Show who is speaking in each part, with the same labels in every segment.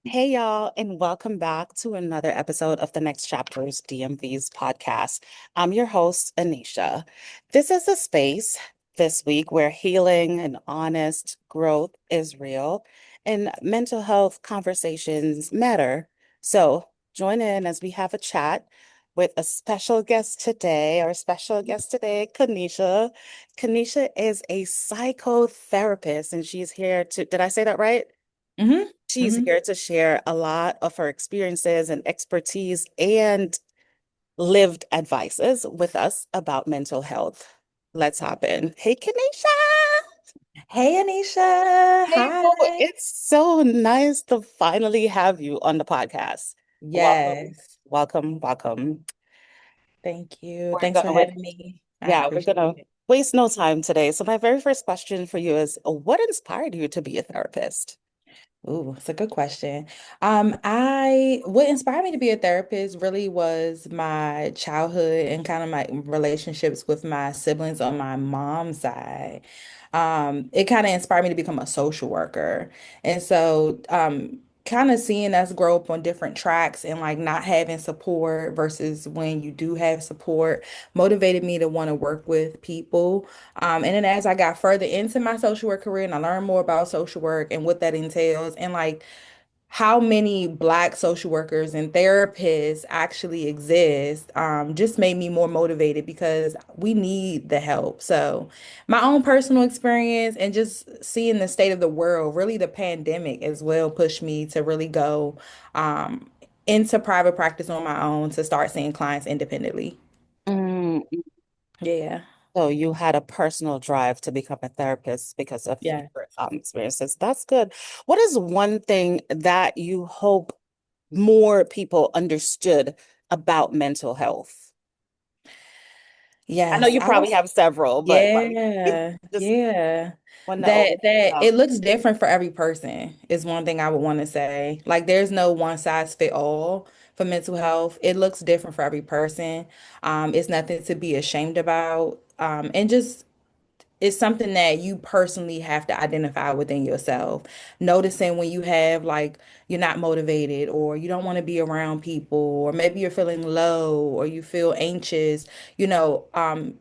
Speaker 1: Hey, y'all, and welcome back to another episode of the Next Chapters DMV's podcast. I'm your host, Anisha. This is a space this week where healing and honest growth is real and mental health conversations matter. So join in as we have a chat with a special guest today. Our special guest today, Kanisha. Kanisha is a psychotherapist, and she's here to, did I say that right?
Speaker 2: hmm
Speaker 1: She's
Speaker 2: hmm
Speaker 1: here to share a lot of her experiences and expertise and lived advices with us about mental health. Let's hop in. Hey, Kanisha.
Speaker 2: Hey, Anisha.
Speaker 1: Hey, boo.
Speaker 2: Hi.
Speaker 1: It's so nice to finally have you on the podcast. Welcome,
Speaker 2: Yes.
Speaker 1: welcome, welcome.
Speaker 2: Thank you.
Speaker 1: We're
Speaker 2: Thanks for
Speaker 1: gonna wait.
Speaker 2: having me. I
Speaker 1: Yeah, we're
Speaker 2: appreciate
Speaker 1: gonna
Speaker 2: it.
Speaker 1: waste no time today. So my very first question for you is, what inspired you to be a therapist?
Speaker 2: Ooh, it's a good question. What inspired me to be a therapist really was my childhood and kind of my relationships with my siblings on my mom's side. It kind of inspired me to become a social worker. And so, kind of seeing us grow up on different tracks and like not having support versus when you do have support motivated me to want to work with people. And then as I got further into my social work career and I learned more about social work and what that entails and like how many Black social workers and therapists actually exist, just made me more motivated because we need the help. So my own personal experience and just seeing the state of the world, really the pandemic as well, pushed me to really go into private practice on my own to start seeing clients independently.
Speaker 1: Mm,
Speaker 2: Yeah.
Speaker 1: So you had a personal drive to become a therapist because of
Speaker 2: Yeah.
Speaker 1: your experiences. That's good. What is one thing that you hope more people understood about mental health? I know
Speaker 2: Yes,
Speaker 1: you
Speaker 2: I
Speaker 1: probably
Speaker 2: was.
Speaker 1: have several, but like
Speaker 2: Yeah,
Speaker 1: just
Speaker 2: yeah.
Speaker 1: one that
Speaker 2: That
Speaker 1: yeah.
Speaker 2: it looks different for every person is one thing I would want to say. Like there's no one size fit all for mental health. It looks different for every person. It's nothing to be ashamed about. And just it's something that you personally have to identify within yourself. Noticing when you have like you're not motivated or you don't want to be around people or maybe you're feeling low or you feel anxious.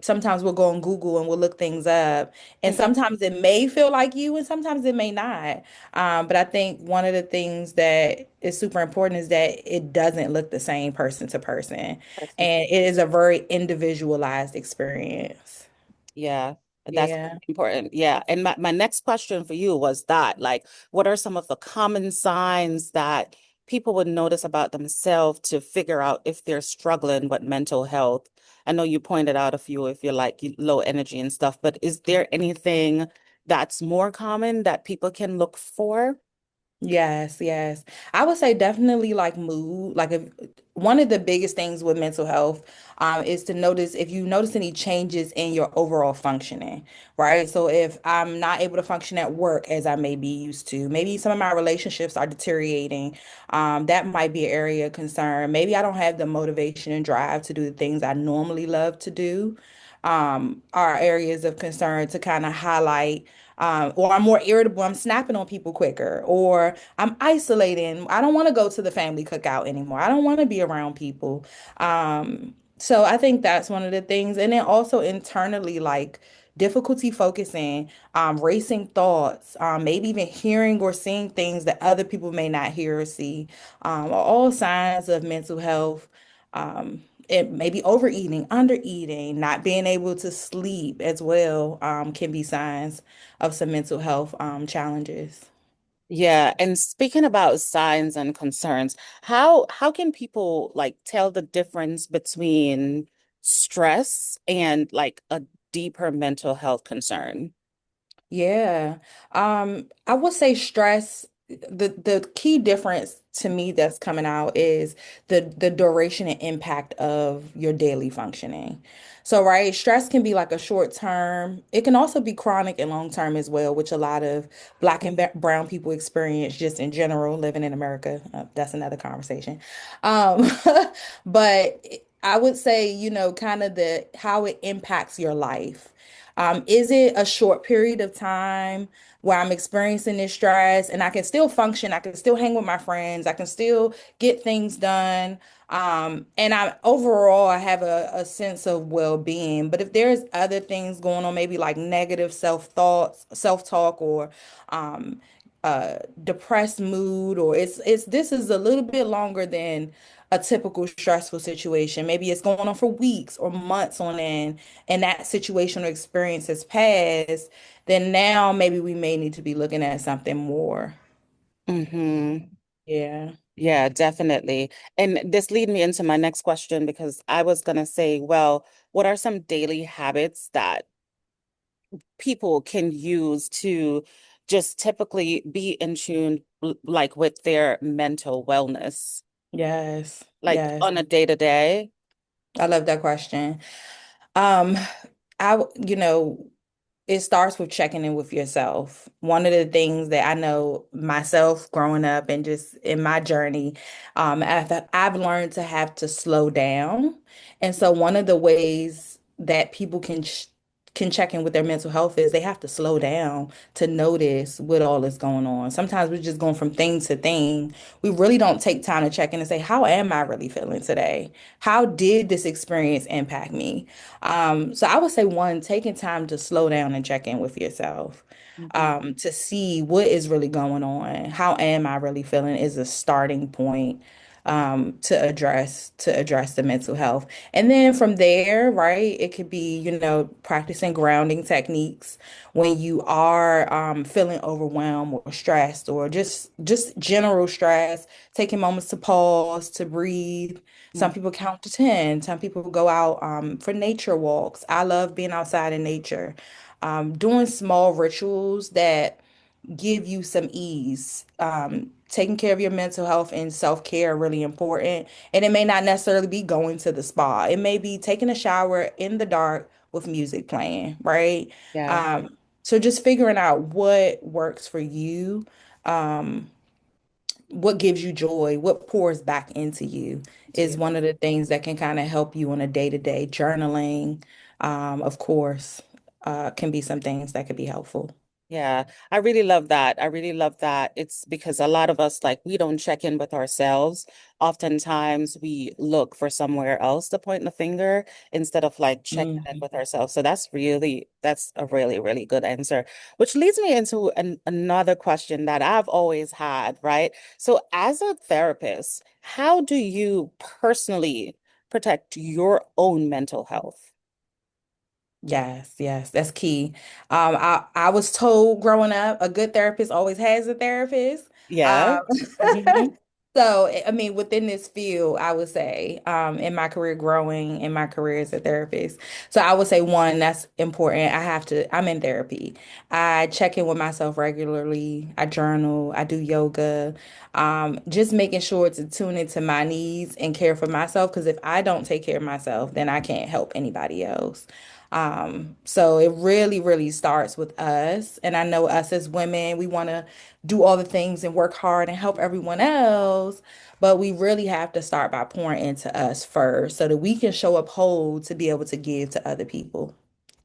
Speaker 2: Sometimes we'll go on Google and we'll look things up and
Speaker 1: Mhm.
Speaker 2: sometimes it may feel like you and sometimes it may not. But I think one of the things that is super important is that it doesn't look the same person to person and it is a very individualized experience.
Speaker 1: Yeah, that's
Speaker 2: Yeah.
Speaker 1: important. Yeah. And my next question for you was that, like, what are some of the common signs that people would notice about themselves to figure out if they're struggling with mental health? I know you pointed out a few if you're like low energy and stuff, but is there anything that's more common that people can look for?
Speaker 2: Yes, yes. I would say definitely like mood. Like if one of the biggest things with mental health is to notice if you notice any changes in your overall functioning, right? So if I'm not able to function at work as I may be used to, maybe some of my relationships are deteriorating. That might be an area of concern. Maybe I don't have the motivation and drive to do the things I normally love to do. Are areas of concern to kind of highlight or I'm more irritable, I'm snapping on people quicker, or I'm isolating. I don't want to go to the family cookout anymore. I don't want to be around people. So I think that's one of the things. And then also internally, like difficulty focusing, racing thoughts, maybe even hearing or seeing things that other people may not hear or see, are all signs of mental health. It may be overeating, undereating, not being able to sleep as well, can be signs of some mental health challenges.
Speaker 1: Yeah, and speaking about signs and concerns, how can people like tell the difference between stress and like a deeper mental health concern?
Speaker 2: Yeah. I would say stress, the key difference to me that's coming out is the duration and impact of your daily functioning. So, right, stress can be like a short term. It can also be chronic and long term as well, which a lot of Black and brown people experience just in general living in America. That's another conversation. Um, but I would say, kind of the how it impacts your life. Is it a short period of time where I'm experiencing this stress and I can still function? I can still hang with my friends. I can still get things done. And I overall I have a sense of well-being. But if there's other things going on, maybe like negative self-thoughts, self-talk, or um, depressed mood, or it's this is a little bit longer than a typical stressful situation. Maybe it's going on for weeks or months on end, and that situation or experience has passed, then now maybe we may need to be looking at something more.
Speaker 1: Mm-hmm.
Speaker 2: Yeah.
Speaker 1: Yeah, definitely. And this lead me into my next question because I was gonna say, well, what are some daily habits that people can use to just typically be in tune, like with their mental wellness,
Speaker 2: Yes.
Speaker 1: like
Speaker 2: Yes.
Speaker 1: on a day to day?
Speaker 2: I love that question. Um, you know, it starts with checking in with yourself. One of the things that I know myself growing up and just in my journey, I've learned to have to slow down. And so one of the ways that people can check in with their mental health is they have to slow down to notice what all is going on. Sometimes we're just going from thing to thing. We really don't take time to check in and say, how am I really feeling today? How did this experience impact me? So I would say one, taking time to slow down and check in with yourself,
Speaker 1: Mhm.
Speaker 2: to see what is really going on. How am I really feeling is a starting point, to address the mental health. And then from there, right, it could be, practicing grounding techniques when you are feeling overwhelmed or stressed or just general stress, taking moments to pause, to breathe. Some people count to 10. Some people go out for nature walks. I love being outside in nature. Doing small rituals that give you some ease. Taking care of your mental health and self-care are really important. And it may not necessarily be going to the spa. It may be taking a shower in the dark with music playing, right?
Speaker 1: Yeah,
Speaker 2: So just figuring out what works for you, um, what gives you joy, what pours back into you is
Speaker 1: yeah.
Speaker 2: one of the things that can kind of help you on a day-to-day. Journaling, of course, can be some things that could be helpful.
Speaker 1: Yeah, I really love that. I really love that. It's because a lot of us, like, we don't check in with ourselves. Oftentimes, we look for somewhere else to point the finger instead of like checking in
Speaker 2: Mhm.
Speaker 1: with ourselves. So that's a really, really good answer, which leads me into another question that I've always had, right? So, as a therapist, how do you personally protect your own mental health?
Speaker 2: Yes, yes, that's key. I was told growing up, a good therapist always has a therapist.
Speaker 1: Yeah.
Speaker 2: Um,
Speaker 1: Hmm.
Speaker 2: so, I mean, within this field, I would say, in my career, growing in my career as a therapist. So, I would say one, that's important. I'm in therapy. I check in with myself regularly. I journal. I do yoga. Just making sure to tune into my needs and care for myself. Because if I don't take care of myself, then I can't help anybody else. So it really, really starts with us. And I know us as women, we want to do all the things and work hard and help everyone else. But we really have to start by pouring into us first so that we can show up whole to be able to give to other people.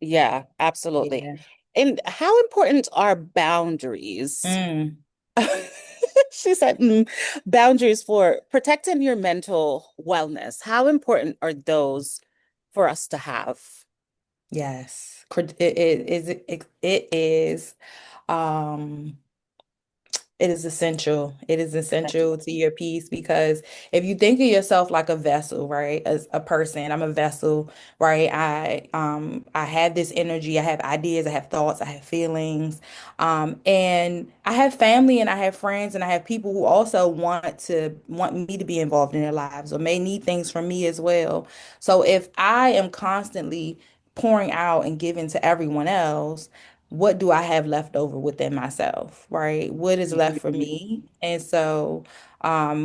Speaker 1: Yeah, absolutely.
Speaker 2: Yeah.
Speaker 1: And how important are boundaries?
Speaker 2: Mm,
Speaker 1: She said, boundaries for protecting your mental wellness. How important are those for us to have?
Speaker 2: yes. It is. Um, It is essential. It is essential to your peace because if you think of yourself like a vessel, right? As a person, I'm a vessel, right? I have this energy, I have ideas, I have thoughts, I have feelings. And I have family and I have friends and I have people who also want me to be involved in their lives or may need things from me as well. So if I am constantly pouring out and giving to everyone else, what do I have left over within myself, right? What is left for
Speaker 1: Mhm.
Speaker 2: me? And so,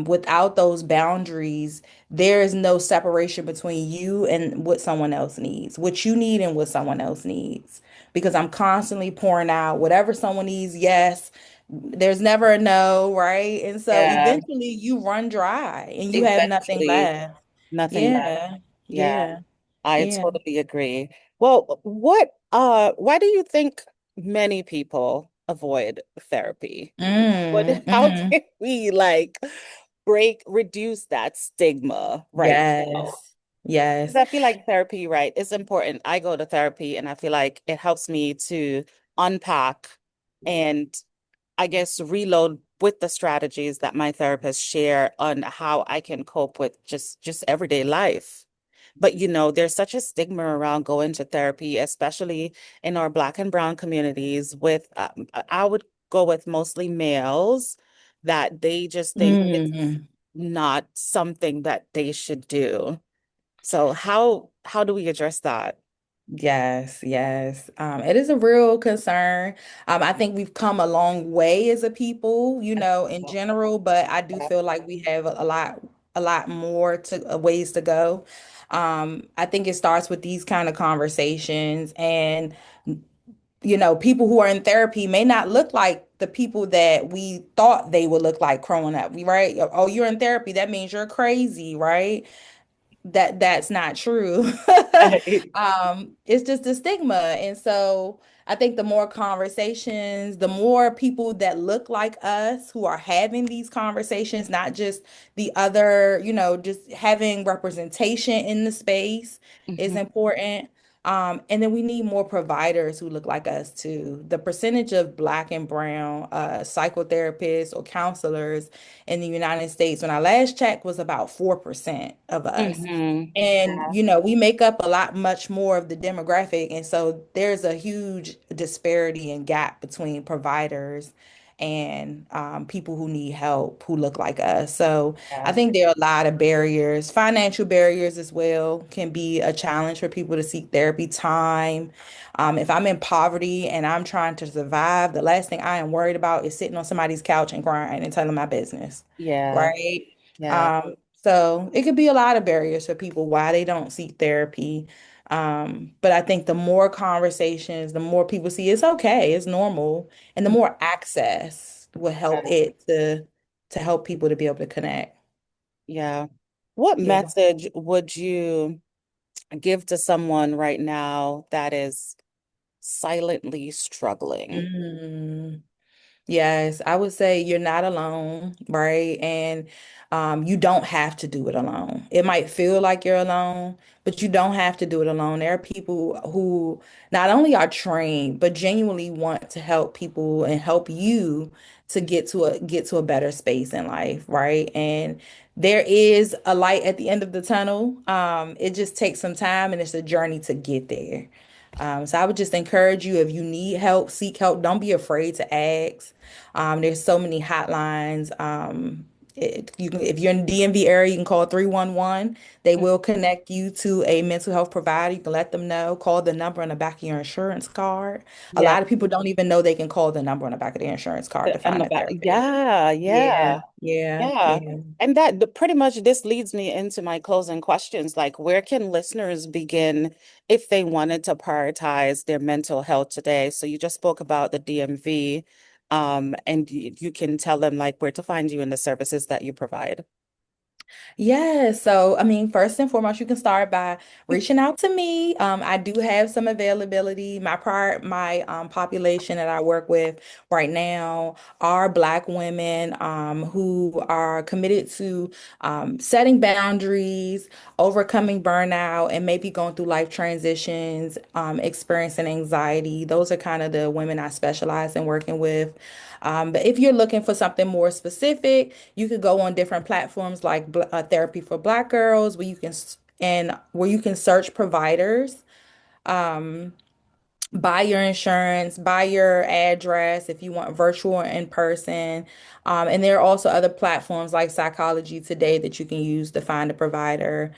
Speaker 2: without those boundaries, there is no separation between you and what someone else needs, what you need and what someone else needs. Because I'm constantly pouring out whatever someone needs, yes, there's never a no, right? And so
Speaker 1: Yeah,
Speaker 2: eventually you run dry and you have nothing
Speaker 1: eventually,
Speaker 2: left.
Speaker 1: nothing left.
Speaker 2: Yeah,
Speaker 1: Yeah,
Speaker 2: yeah,
Speaker 1: I
Speaker 2: yeah.
Speaker 1: totally agree. Well, what? Why do you think many people avoid therapy? How
Speaker 2: Mm.
Speaker 1: can we like reduce that stigma right now?
Speaker 2: Yes.
Speaker 1: Because
Speaker 2: Yes.
Speaker 1: I feel like therapy, right, is important. I go to therapy and I feel like it helps me to unpack and I guess reload with the strategies that my therapist share on how I can cope with just everyday life. But there's such a stigma around going to therapy, especially in our Black and Brown communities with I would go with mostly males that they just think it's
Speaker 2: Mm.
Speaker 1: not something that they should do. So how do we address that?
Speaker 2: Yes, yes. It is a real concern. I think we've come a long way as a people, in general, but I do feel like we have a lot more ways to go. I think it starts with these kind of conversations, and people who are in therapy may not look like the people that we thought they would look like growing up, right? Oh, you're in therapy, that means you're crazy, right? That's not true.
Speaker 1: Right.
Speaker 2: It's just a stigma. And so I think the more conversations, the more people that look like us who are having these conversations, not just the other, just having representation in the space is
Speaker 1: Mhm.
Speaker 2: important. And then we need more providers who look like us too. The percentage of Black and Brown psychotherapists or counselors in the United States, when I last checked, was about 4% of us.
Speaker 1: Mhm.
Speaker 2: And,
Speaker 1: Yeah.
Speaker 2: we make up a lot much more of the demographic. And so there's a huge disparity and gap between providers and people who need help who look like us. So I
Speaker 1: Yeah.
Speaker 2: think there are a lot of barriers. Financial barriers as well can be a challenge for people to seek therapy. Time. If I'm in poverty and I'm trying to survive, the last thing I am worried about is sitting on somebody's couch and crying and telling my business,
Speaker 1: Yeah.
Speaker 2: right?
Speaker 1: Yeah.
Speaker 2: So it could be a lot of barriers for people why they don't seek therapy. But I think the more conversations, the more people see it's okay, it's normal, and the more access will help
Speaker 1: Yeah.
Speaker 2: it to help people to be able to connect.
Speaker 1: Yeah. What
Speaker 2: Yeah.
Speaker 1: message would you give to someone right now that is silently struggling?
Speaker 2: Mm. Yes, I would say you're not alone, right? And you don't have to do it alone. It might feel like you're alone, but you don't have to do it alone. There are people who not only are trained, but genuinely want to help people and help you to get to a better space in life, right? And there is a light at the end of the tunnel. It just takes some time and it's a journey to get there. So I would just encourage you if you need help, seek help. Don't be afraid to ask. There's so many hotlines. If you're in the DMV area, you can call 311. They will connect you to a mental health provider. You can let them know. Call the number on the back of your insurance card. A
Speaker 1: Yeah.
Speaker 2: lot of people don't even know they can call the number on the back of their insurance card to
Speaker 1: And
Speaker 2: find a therapist.
Speaker 1: yeah,
Speaker 2: Yeah,
Speaker 1: yeah.
Speaker 2: yeah,
Speaker 1: Yeah.
Speaker 2: yeah.
Speaker 1: And pretty much this leads me into my closing questions. Like, where can listeners begin if they wanted to prioritize their mental health today? So you just spoke about the DMV, and you can tell them like where to find you and the services that you provide.
Speaker 2: Yeah, so I mean, first and foremost, you can start by reaching out to me. I do have some availability. My population that I work with right now are Black women who are committed to setting boundaries, overcoming burnout, and maybe going through life transitions, experiencing anxiety. Those are kind of the women I specialize in working with. But if you're looking for something more specific, you could go on different platforms like Therapy for Black Girls, where you can search providers, buy your insurance, buy your address if you want virtual or in person. And there are also other platforms like Psychology Today that you can use to find a provider,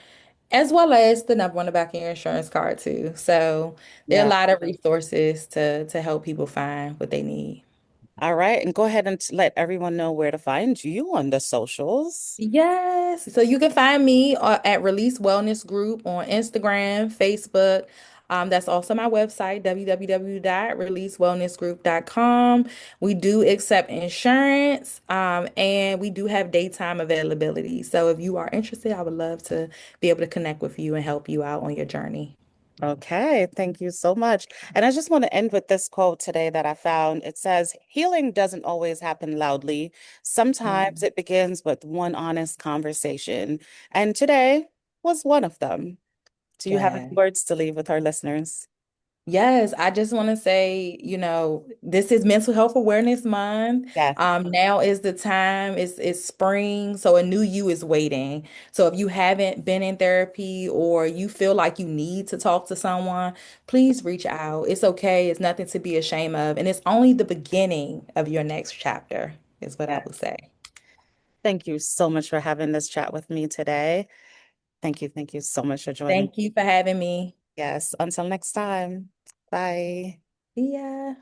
Speaker 2: as well as the number on the back of your insurance card too. So there are a
Speaker 1: Yeah.
Speaker 2: lot of resources to help people find what they need.
Speaker 1: All right. And go ahead and let everyone know where to find you on the socials.
Speaker 2: Yes. So you can find me at Release Wellness Group on Instagram, Facebook. That's also my website, www.releasewellnessgroup.com. We do accept insurance, and we do have daytime availability. So if you are interested, I would love to be able to connect with you and help you out on your journey.
Speaker 1: Okay, thank you so much. And I just want to end with this quote today that I found. It says, healing doesn't always happen loudly. Sometimes
Speaker 2: Mhm.
Speaker 1: it begins with one honest conversation. And today was one of them. Do you have any
Speaker 2: Yeah.
Speaker 1: words to leave with our listeners?
Speaker 2: Yes, I just want to say, this is Mental Health Awareness Month.
Speaker 1: Yes.
Speaker 2: Now is the time. It's spring, so a new you is waiting. So if you haven't been in therapy or you feel like you need to talk to someone, please reach out. It's okay. It's nothing to be ashamed of, and it's only the beginning of your next chapter, is what I would
Speaker 1: Yes.
Speaker 2: say.
Speaker 1: Thank you so much for having this chat with me today. Thank you. Thank you so much for joining.
Speaker 2: Thank you for having me.
Speaker 1: Yes. Until next time. Bye.
Speaker 2: See ya.